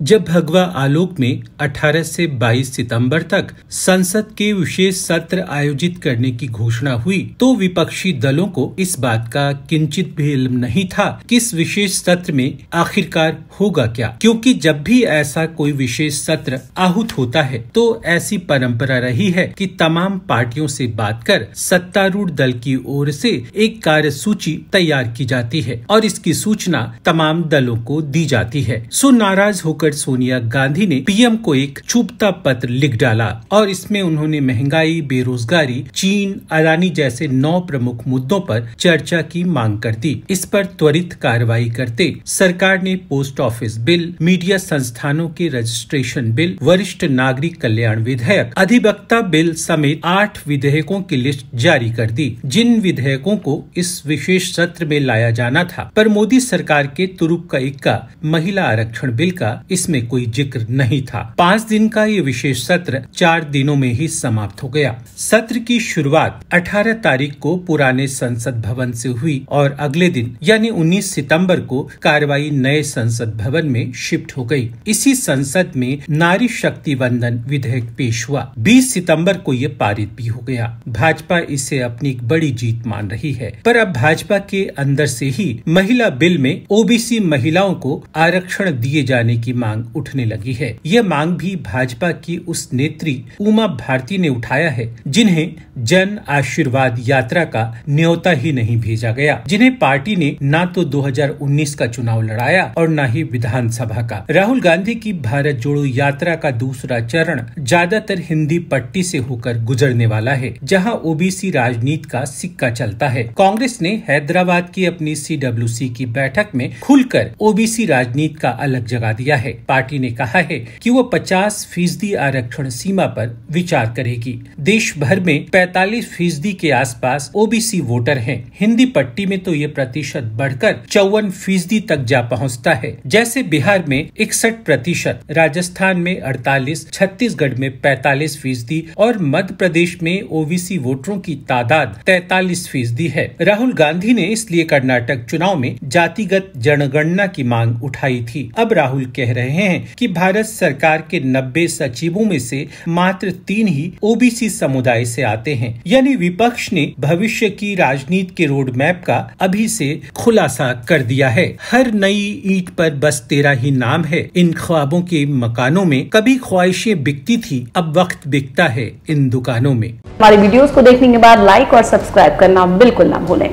जब भगवा आलोक में 18 से 22 सितंबर तक संसद के विशेष सत्र आयोजित करने की घोषणा हुई तो विपक्षी दलों को इस बात का किंचित भी इल्म नहीं था कि इस विशेष सत्र में आखिरकार होगा क्या, क्योंकि जब भी ऐसा कोई विशेष सत्र आहूत होता है तो ऐसी परंपरा रही है कि तमाम पार्टियों से बात कर सत्तारूढ़ दल की ओर से एक कार्यसूची तैयार की जाती है और इसकी सूचना तमाम दलों को दी जाती है। सो नाराज होकर सोनिया गांधी ने पीएम को एक चुभता पत्र लिख डाला और इसमें उन्होंने महंगाई, बेरोजगारी, चीन, अदानी जैसे 9 प्रमुख मुद्दों पर चर्चा की मांग कर दी। इस पर त्वरित कार्रवाई करते सरकार ने पोस्ट ऑफिस बिल, मीडिया संस्थानों के रजिस्ट्रेशन बिल, वरिष्ठ नागरिक कल्याण विधेयक, अधिवक्ता बिल समेत 8 विधेयकों की लिस्ट जारी कर दी, जिन विधेयकों को इस विशेष सत्र में लाया जाना था। पर मोदी सरकार के तुरुप का इक्का महिला आरक्षण बिल का इसमें कोई जिक्र नहीं था। 5 दिन का ये विशेष सत्र 4 दिनों में ही समाप्त हो गया। सत्र की शुरुआत 18 तारीख को पुराने संसद भवन से हुई और अगले दिन यानी 19 सितंबर को कार्रवाई नए संसद भवन में शिफ्ट हो गई। इसी संसद में नारी शक्ति वंदन विधेयक पेश हुआ। 20 सितंबर को ये पारित भी हो गया। भाजपा इसे अपनी एक बड़ी जीत मान रही है, पर अब भाजपा के अंदर से ही महिला बिल में ओबीसी महिलाओं को आरक्षण दिए जाने की मांग उठने लगी है। यह मांग भी भाजपा की उस नेत्री उमा भारती ने उठाया है जिन्हें जन आशीर्वाद यात्रा का न्योता ही नहीं भेजा गया, जिन्हें पार्टी ने न तो 2019 का चुनाव लड़ाया और न ही विधानसभा का। राहुल गांधी की भारत जोड़ो यात्रा का दूसरा चरण ज्यादातर हिंदी पट्टी से होकर गुजरने वाला है, जहां ओबीसी राजनीति का सिक्का चलता है। कांग्रेस ने हैदराबाद की अपनी CWC की बैठक में खुलकर ओबीसी राजनीति का अलग जगा दिया है। पार्टी ने कहा है कि वो 50% आरक्षण सीमा पर विचार करेगी। देश भर में 45% के आसपास ओबीसी वोटर हैं। हिंदी पट्टी में तो ये प्रतिशत बढ़कर 54% तक जा पहुंचता है। जैसे बिहार में 61%, राजस्थान में 48%, छत्तीसगढ़ में 45% और मध्य प्रदेश में ओबीसी वोटरों की तादाद 43% है। राहुल गांधी ने इसलिए कर्नाटक चुनाव में जातिगत जनगणना की मांग उठाई थी। अब राहुल कह रहे हैं कि भारत सरकार के 90 सचिवों में से मात्र 3 ही ओबीसी समुदाय से आते हैं। यानी विपक्ष ने भविष्य की राजनीति के रोड मैप का अभी से खुलासा कर दिया है। हर नई ईंट पर बस तेरा ही नाम है। इन ख्वाबों के मकानों में कभी ख्वाहिशें बिकती थी, अब वक्त बिकता है इन दुकानों में। हमारी वीडियोस को देखने के बाद लाइक और सब्सक्राइब करना बिल्कुल ना भूलें।